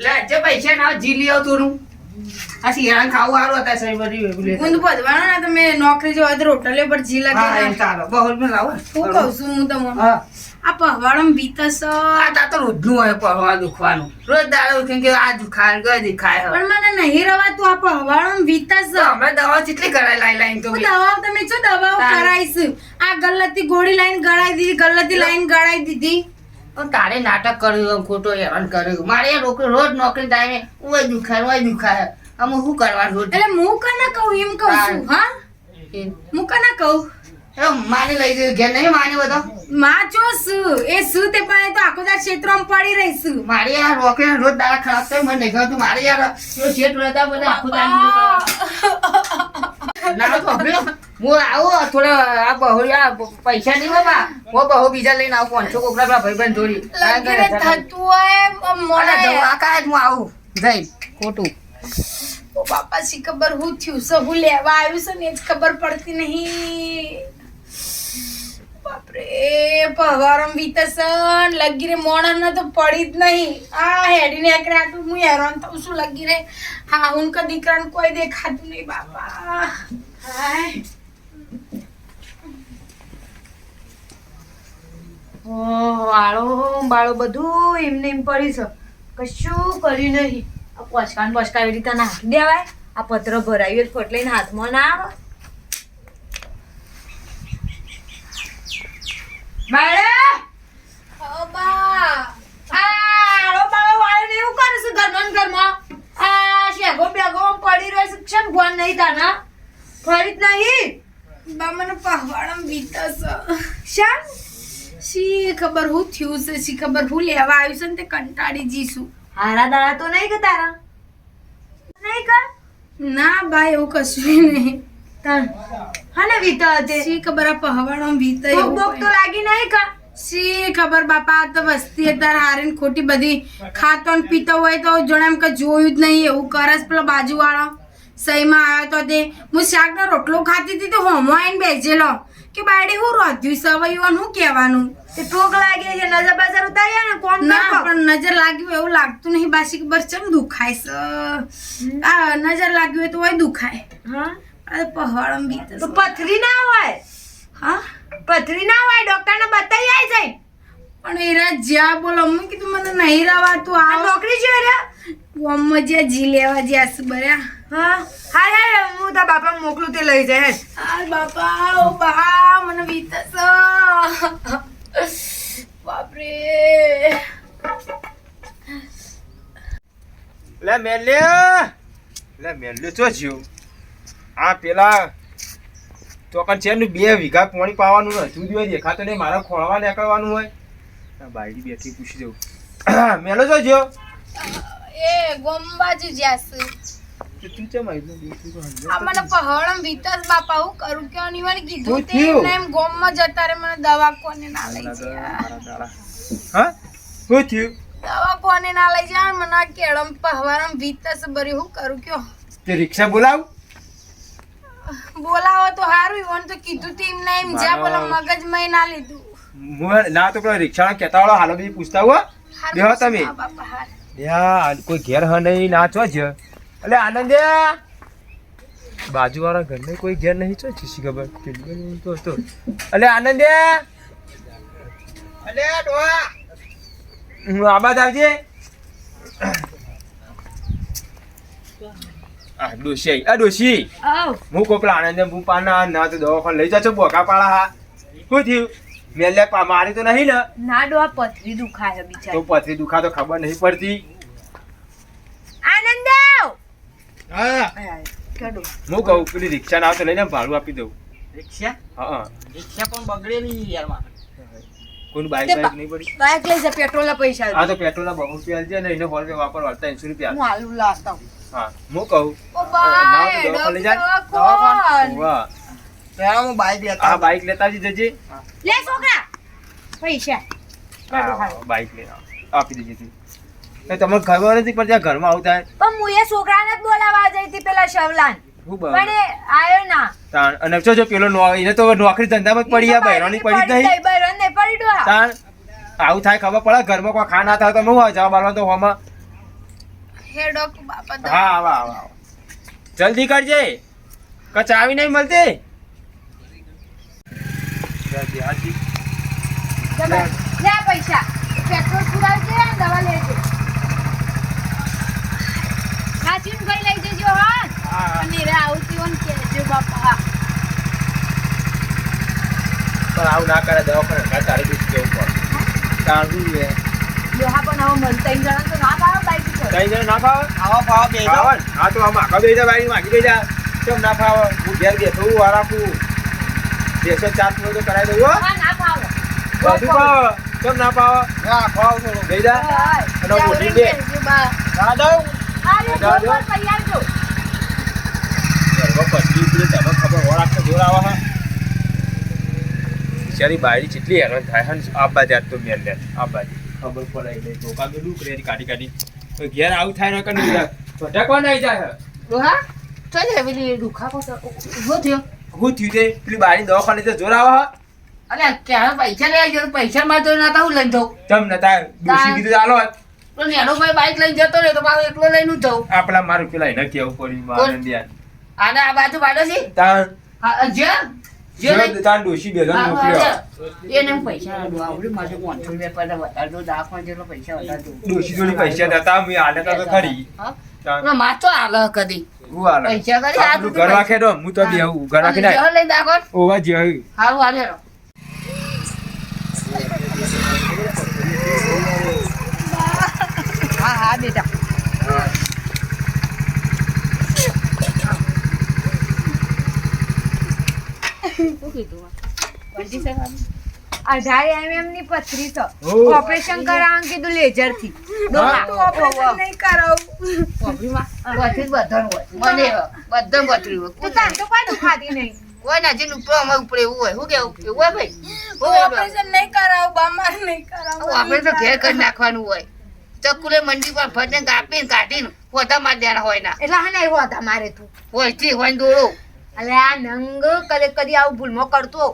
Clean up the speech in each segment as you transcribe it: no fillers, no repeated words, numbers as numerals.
લે જે પૈસા ના જીલી આવ થોડું આ શિયાળા ખાવું હારું હતા સાહેબ બધી ઊંધ બધવાનો ના તમે નોકરી જો તો રોટલીઓ પર જી હા લાગે એમ ચાલો બહુ મે લાવો હું કહું છું હું તમને હા આ પહવાડમ બીતસ આ તા તો રોજનું હોય પરવા દુખવાનું રોજ દાડો ઉઠીને કે આ દુખાય ગયો દુખાય હવે પણ મને નહીં રવાતું આ પહવાડમ બીતસ તો અમે દવા કેટલી કરાય લાઈ તો દવાઓ તમે શું દવાઓ કરાઈશ આ ગલ્લતી ગોળી લાઈન ગળાઈ દીધી ગલ્લતી લાઈન ગળાઈ દીધી તો તારે નાટક કર્યું ખોટો હેરાન કર્યું મારે રોજ નોકરી ટાઈમે ઓય દુખાય અમે શું કરવા રોજ એટલે હું કના કહું એમ કહું છું હા હું કના કહું માને લઈ જઈ ઘેર નહીં માને બધો માં ચોસ એ શું તે પણ એ તો આખો દા ક્ષેત્રમાં પડી રહીશું મારી યાર રોકડી રોજ દાડા ખરાબ થાય મને નહીં ગમતું મારે યાર જો શેઠ રહેતા મને આખું ના તો હું આવું થોડા આ બહુ પૈસા નહીં બાબા હું બહુ બીજા લઈને આવું 500 કોકરા ભાઈબંધ જોડી લગીરે થતું હોય મને દવા કાંઈ હું આવું જઈ ખોટું ઓ બાપા શી ખબર હું થયું છે હું લેવા આવ્યું છે ને એ જ ખબર પડતી નહીં બાપરે પહવારમ વીતસન લગીરે મોણન તો પડી જ નહીં આ હેડીને એકરે આટલું હું હેરાન થઉં છું લગીરે હા હું કા દીકરાને કોઈ દેખાતું નહીં બાપા હાય વાળો બાળો બધું એમને એમ પડી છે કશું કર્યું નહીં આ પચકાન બચકા એવી રીતે નાખી દેવાય આ પત્ર ભરાયું ફટ લઈને હાથમાં ના આવે ખબર હું થયું છે શી ખબર હું લેવા આવ્યું છે ને તે કંટાળી જીશું હારા દાડા તો નહીં કે તારા નહીં કર ના ભાઈ એવું કશું નહીં તાર હાને વીતા હતી શી ખબર આ પહવાડો વીતા એવું બોક તો લાગી નહીં કા શી ખબર બાપા તો વસ્તી તાર હારીને ખોટી બધી ખાતો ને પીતો હોય તો જોણે એમ કે જોયું જ નહીં એવું કરસ પેલો બાજુવાળો સહીમાં આવ્યો તો તે હું શાકનો રોટલો ખાતી હતી તો હોમો આવીને બેસેલો કે બાયડી હું રોધ્યું સવૈયું હું કહેવાનું તે ટોક લાગે છે નજર બજાર ઉતાર્યા ને કોમ ના પણ નજર લાગ્યું એવું લાગતું નહીં બાસી ખબર ચમ દુખાય છે આ નજર લાગ્યું હોય તો હોય દુખાય હા અરે પહાડમ બીત તો પથરી ના હોય હા પથરી ના હોય ડોક્ટર ને બતાવી આવી જાય પણ એરા જ્યાં બોલો મેં કીધું મને નહીં રવાતું આ નોકરી છે રે ઓમ જ્યાં જી લેવા જ્યાં શું બર્યા હા હા હા હું તારા બાપા મોકલું તે લઈ જાય હા બાપા ઓ બા મને બીતસ બાપરે લે મેલે ચો જ્યો આ પેલા ચોકન છે નું 2 વીઘા પાણી પાવાનું હોય જુદી દેખાતો નહીં મારા ખોળવા નીકળવાનું હોય બાયડી બેઠી પૂછી જવું મેલો જો જ્યો એ ગોમબાજુ જાસુ તું ચમ આઈલો બેઠી તો આ મને પહળમ વિતસ બાપા હું કરું કે અનિવાર્ય કીધું તે એમ ગોમમાં જતા રે મને દવા કોને ના લઈ જાય હા શું થયું દવા કોને ના લઈ જાય મને આ કેળમ પહવારમ વિતસ બરી હું કરું કયો તે રિક્ષા બોલાવ બોલાવો તો હારું ઈવન તો કીધું તે એમ ના એમ જ્યાં બોલા મગજ માં ના લીધું ના તો પેલા રિક્ષા કેતા વાળો હાલો બી પૂછતા હો બેહો તમે બાપા હાર યા કોઈ ઘેર હ નહીં ના ચો જ એટલે આનંદ બાજુવાળા ઘરને કોઈ ઘેર નહીં ચો છે શી ખબર તો એટલે આનંદ અલે ડોહા હું આબાદ આવજે આ ડોશી હું કોપલા આનંદ હું પાના ના તો દવાખાને લઈ જાચો બોકા પાડા હા શું થયું મેલે મારી તો નહીં ને ના ડોહા પથરી દુખાય બિચારી તો પથરી દુખા તો ખબર નહીં પડતી આનંદ હા કડો હું કહું પેલી રિક્ષા ના તો લઈને ભાડું આપી દઉં રિક્ષા હા રિક્ષા પણ બગડેલી યાર માં કોઈનું બાઈક નહીં પડી બાઈક લઈ જા પેટ્રોલ ના પૈસા આ તો પેટ્રોલ ના 200 રૂપિયા છે ને એને ફોન પે વાપરવા 300 રૂપિયા હું આલુ લાવતા હા હું કહું ઓ બાય દવાખાને લઈ જા દવાખાને વાહ ત્યારે હું બાઈક લેતા આ બાઈક લેતા જજે લે છોકરા પૈસા બાઈક લે આપી દેજે તું તમને ખબર નથી પણ ત્યાં ઘરમાં આવું થાય પણ હું એ છોકરાને જ બોલાવા જઈ હતી પેલા શવલાન હું પણ એ આયો ના તાણ અને જો પેલો એને તો નોકરી ધંધામાં જ પડી આ બહેરોની પડી જ નહીં બહેરોને નહીં પડી ડોહા તાણ આવું થાય ખબર પડે ઘરમાં કોઈ ખા ના થાય તો હું જવાબ આલવા તો હોમાં હેડો બાપા તો. હા આવા આવા આવા. જલ્દી કરજે કે ચાવી નહીં મળતી જલ્દી, હાજી. લે પૈસા પેટ્રોલ પુરાવજે અને દવા લેજે. સાચીને કઈ લઈ જજો હા. હા અને રે આવતી હોય ને કહેજો બાપા. પણ આવું ના કરે દવાખાને તારે બી કેવું પડે તારું લે લોહા પણ હવે મન 3 જણા તો ના ભાવ બાઈક પર. કઈ જણ ના ફાવે ખાવા ને? હા તો આમ આખા બે જા બારી માગી દઈ જા કેમ ના ફાવે હું ઘેર બેઠો હું વારાખું 204 તો કરાવી દઉં હો. હા ના ભાવ. બધું ફાવે કેમ ના ફાવે હા ફાવ થોડું દઈ જા અને મોટી દે ના દઉં તૈયાર જો. પછી તમે ખબર વરાખ જોર આવે હા બિચારી બાયરી કેટલી હેરાન થાય હે આબા જાત તો મેલ લે આબા ખબર પડે એટલે ધોકા મેલું કરે કાઢી કાઢી તો ઘેર આવું થાય ને કને ભટકવા નહીં જાય ડોહા ચાલ પેલી દુખાવો તો ઉભો થયો. હું થયું તે પેલી બાયરી દવાખાને તો જોર આવે હા અરે ક્યારે પૈસા લઈ આવજો પૈસા માં તો ના હું લઈને જાઉં તમ નતા દોશી કીધું ચાલો તો નેનો ભાઈ બાઈક લઈને જતો રહે તો પાછો એકલો લઈને જ જાઉં. આપણા મારું પેલા એને કેવું પડી મારન દે આને આ બાજુ પાડો છે તાન હા જે તાન દોશી બેગન મોકલ્યો એને હું પૈસા આવડી મારે 500 રૂપિયા પર વધારજો દાખવા જેટલો પૈસા વધારજો. દોશી જોડી પૈસા નતા મેં આલે તો ખરી હા તાન ના માર તો આલે કદી હું આલે પૈસા કરી આ ઘર રાખે તો હું તો બેહું ઘર રાખી ના લઈ દાખો ઓવા જે હારું હાલે હા હા બેટા શું કીધું 18 mm ની પથરી છે. ઓહ. ઓપરેશન કરાવવાનું કીધું લેઝર થી. તો ઓપરેશન નહીં કરાવું. કોફીમાં બધી બધાનું હોય મને બધા બતરી હોય તો તાન તો કોઈ દુખાતી નહીં. કોઈ ના જેનું ઉપર અમાર ઉપર એવું હોય શું કેવું એવું હોય ભાઈ હું ઓપરેશન નહીં કરાવું બામાર નહીં કરાવું. આપણે તો ઘેર કરી નાખવાનું હોય ચક્કુલે મંડી પર ફરને કાપીને કાઢીને પોતા માર દેના હોય ના એટલે હા નહીં હોતા મારે તું. હોય થી હોય દોડો અલે આ નંગ કદી આવું ભૂલમાં કરતો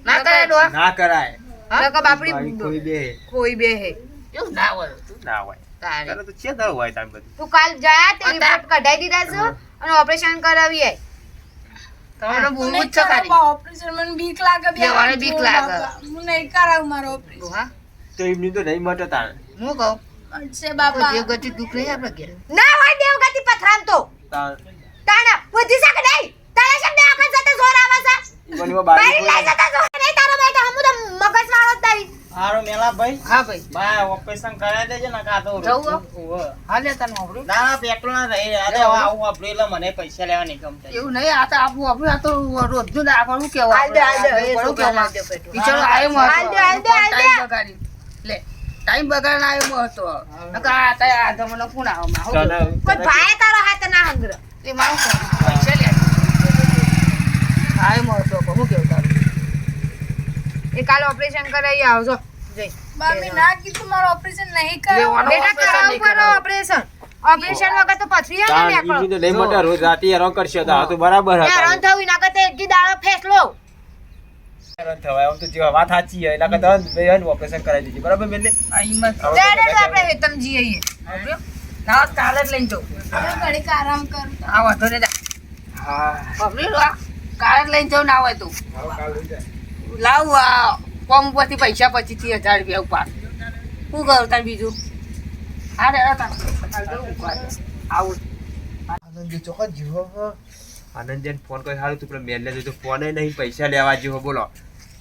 ના કરે ડો ના કરાય તો કે બાપડી કોઈ બે કોઈ બે હે. એવું ના હોય ના હોય તારે તારે તો છે દર હોય તાર બધું તું કાલ જા તે હતા. રિપોર્ટ કઢાઈ દીધા છે અને ઓપરેશન કરાવી આય. તમારે બોલવું જ છે ખાલી ઓપરેશન મને બીક લાગે બે વાળે બીક લાગે. હું નહીં કરાવું મારો ઓપરેશન. હા તો એમની તો નહીં મટે તાર હું કહું છે બાપા જે ગતિ દુઃખ નહીં આપણે ઘેર ના હોય દેવગતિ પથરામ તો તાર તાણા બુદ્ધિ શકે નહીં તારા શબ્દ આખા સાથે જોર આવે છે બનીમાં બારી લઈ બારી જતા જોર નહીં તારો ભાઈ તો હમુ તો મગજ વાળો જ નહીં. હારો મેલા ભાઈ હા ભાઈ બા ઓપરેશન કરાવી દેજે ને કાતો જવું હાલે તને આપણું ના ના પેટ્રોલ ના રહી અરે આવું વાપરી એટલે મને પૈસા લેવા નહીં ગમતા એવું નહીં આ તો આપણું આપણું આ તો રોજનું આપણું કેવું હાલ દે, હાલ દે. બરોબર કેવું હાલ દે પેટ્રોલ. બિચારો આયો હાલ દે, હાલ દે, હાલ દે. ટાઈમ બગાડી લે ટાઈમ બગાડીને આયો હતો નકર આ તારે આ જમાનો કોણ આવો માં હું કેવું? કોઈ ભાઈ તારો હાથ ના હંગર એ મારું કોણ? પૈસા લે આયો હતો હું કેવું તારું એ કાલ ઓપરેશન કરાવી આવજો જઈ મામી ના કીધું મારું ઓપરેશન નહીં લેવાનું બેટા operation કરાવું નહીં કરો કરવાનું. ઓપરેશન ઓપરેશન વગર તો પથરી ના તાર નીકળો. એમની તો નહીં મટે રોજ રાતે હેરાન કરશે તો આ તો બરાબર હતા હેરાન થવું એના કરતા એક દી દાડો ફેસલો હેરાન થવાય આમ તો જે વાત સાચી છે એના કરતા બેન ઓપરેશન કરાવી દીધી બરાબર બેન આ હિંમત દાડે તો આપણે હેતમજી આઈએ આવ્યો? ના કાલે જ લઈને જાઉં ઘડીક આરામ કર આ વાંધો નહીં જા. હા પકડી લો આ. કાલે જ લઈને જાઉં ના હોય તું આવો કાલ લઈ જાય લાવ આ કોમ ઉપરથી પૈસા 25,000 રૂપિયા ઉપાડ શું કરું તાર બીજું હા રે આવું આનંદ ચોખા જીવો આનંદ ફોન કરી સારું તું પેલા મેલ લેજો તો ફોને નહીં પૈસા લેવા જેવો બોલો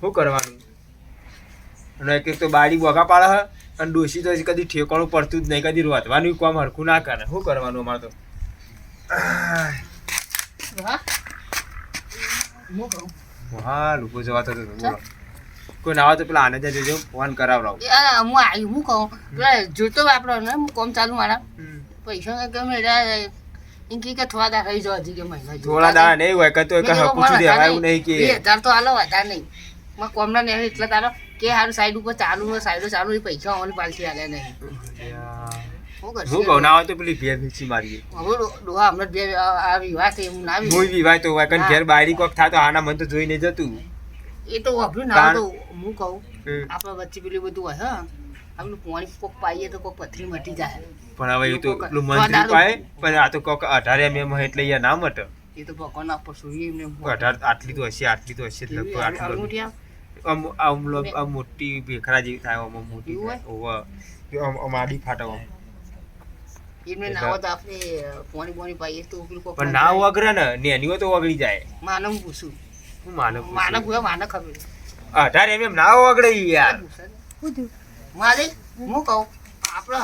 શું કરવાનું અને એક તો બારી બોગા પાડે હે અને ડોશી તો કદી ઠેકાણું પડતું જ નહીં કદી રોધવાનું કામ હરખું ના કરે શું કરવાનું અમારે તો હા હું કહું હા લોકો જવા તો બોલો કોઈ ના આવે તો પેલા આનંદ જોજો ફોન કરાવરાવ યાર હું આવી હું કહું પેલા જોતો વાપરો ને હું કોમ ચાલુ મારા પૈસા ગમે ઇનકી કે થોડા દા રહી જવા હજી કે મહિના થોડા દાડા નહીં હોય કે તો એક પૂછું દેવા એવું નહીં કે 2,000 તો હાલો વધારે નહીં માં કોમના ને એટલે તારો કે હારું સાઈડ ઉપર ચાલુ ચાલુ એ પૈસા ઓલી પાલસી આલે નહીં શું હું કરશે કહું ના હોય તો પેલી ભેર ભીચી મારીએ હવે ડોહા હમણાં બે આ વિવાહ છે હું ના આવી હું વિવાહ તો હોય કારણ ઘેર બારી કોક થાય તો આના મન તો જોઈને જતું એ તો વાપર્યું ના તો હું કહું આપણા વચ્ચે પેલું બધું હોય હા આપણે પાણી કોક પાઈએ તો કોક પથરી મટી જાય પણ હવે એ તો પેલું મંત્રી પાય પણ આ તો કોક 18 mm એટલે યાર ના મટે એ તો ભગવાન આપો જોઈએ એમને 18 આટલી તો હશે જ લગભગ આટલી આમ મોટી ભેખરા જેવી થાય આમ મોટી ઓવા આમ આડી ફાટવા એમને નાવો તો આપણે પાણી પાઈએ તો પેલું કોક પણ ના વગરે ને નેનીઓ તો વગડી જાય માનવ પૂછું હું માનવ માનવ ખબર 18 mm ના વગડે યાર મારે હું કહું આપણો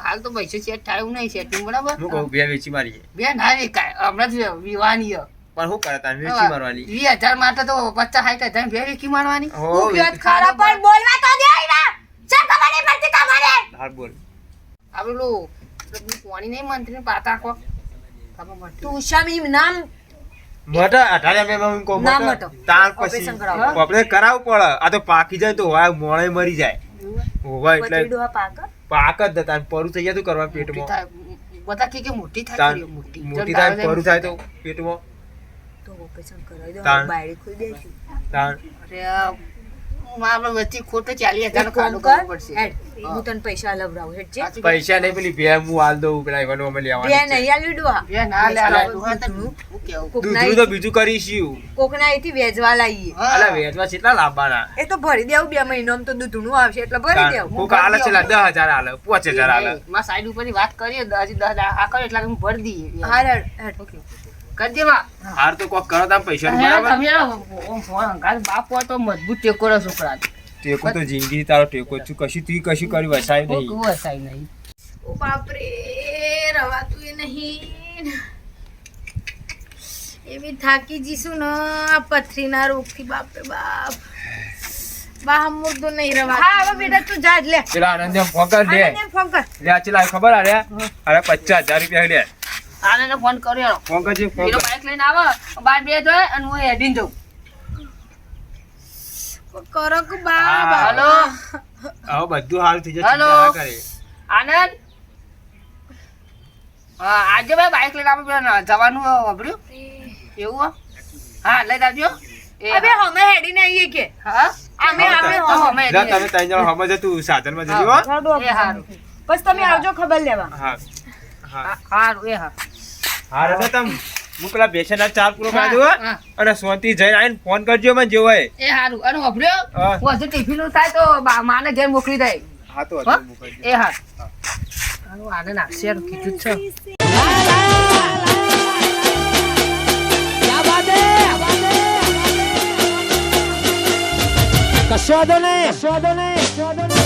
હાલ તો પૈસા સેટ થાય એવું નહીં સેટિંગ બરાબર હું કહું બે વેચી મારીએ બે ના વેચાય હમણાં જ વિવાની પણ શું કરે તારે વેચી મારવાની 20,000 માટે તો 50-60,000 બે વેચી મારવાની હો ખરા પણ બોલવા તો દે ના ચા ખબર નહીં પડતી તમારે હાલ બોલ આપણું પાણી નહીં મંત્રી પાતા કો ખબર મળતી તું શામી નામ મટા 18 mm હું કહું ના મટા મટો. તાર ઓપરેશન પછી કરાવો. ઓપરેશન કરાવવું પડે આ તો પાકી જાય તો હોય મોળે મરી જાય હોવા એટલે પતરીડું પાક પાક જ દતા પરું થઈ જાય તો કરવા પેટમાં બધા કે મોટી થાય તાર કરીએ, મોટી મોટી થાય પરું થાય તો પેટમાં તો ઓપરેશન કરાવી દો તાણ. બાયડી ખોઈ દેશું તાર અરે મારા વચ્ચે ખોટો 40,000 નો ખાડો કોમ કરવો કર પડશે હેડ હું તને પૈસા લવરાવું હેડ જે સાચી પૈસા નહીં પેલી બે હું હાલ દઉં પેલા ઈવન અમે બે લેવાની છે. નહીં આલ્યું ડુઆ બે ના લે પૈસા હું કેવું દૂધનું તો બીજું કરીશું કોકના અહીંથી વેચવા લાવીએ અલા વેચવા કેટલા લાવવાના એ તો ભરી દેવું 2 મહિનામાં તો દૂધનું આવશે એટલે ભરી દેવું કોક આલે છે 10,000 આલે 5,000 આલે માં સાઈડ ઉપર ની વાત કરીએ 10 આ કરે એટલે હું ભરી દઈએ હા હેડ હેડ કરી દે માં હાર તો કોક કરો તામ પૈસા નું બરાબર તમે ઓમ ફોન અંગાત બાપ હોય તો મજબૂત ટેકો રે છોકરા ટેકો તો જિંદગી તારો ટેકો છું કશું તું કશું કરી વસાય નહીં કોઈ વસાય નહીં ઓ બાપ રે રવાતું એ નહીં એવી થાકી જીશું ને આ પથરીના રોગથી બાપ રે બાપ બા મુર્દો નહીં રવા હા હવે બેટા તું જા જ લે પેલા આનંદ ફોન કર દે આને ફોન કર લે આ ચલા ખબર આ રે અરે 50,000 રૂપિયા લે આને ફોન કર્યો ફોન કરજે ફોન પેલો કર બાઈક લઈને આવો બાર બે જોય અને હું હેડીન જઉં કરો કે બા હા, બા હલો હવે બધું હાલ થઈ જશે હેલો. ચિંતા ના કરે આનંદ હા આજે ભાઈ બાઈક લઈને આપણે પેલા જવાનું વાપર્યું એવું હો? હા લઈ આવજો એ અબે હમે હેડી નહીં કે હા અમે હા, અમે તો અમે લે તમે ત્રણ જણા હમજ તું સાધનમાં જજો હો. એ હારું બસ તમે આવજો ખબર લેવા હા હા હારું એ હા હા રડો તમ હું પેલા બેસનના ચાર પૂરો કરી દઉં હો. હા. અને શાંતિ જઈને આવીને ફોન કરજો મને જેવો હોય એ હારું અને વાપર્યો હા. વધુ ટિફિન નું થાય તો માને ઘેર મોકલી દે હા તો હો? અત્યારે મોકલજો. એ હાર હારું આને નાખશે હારું કીધું જ છે કશો વાંધો નહીં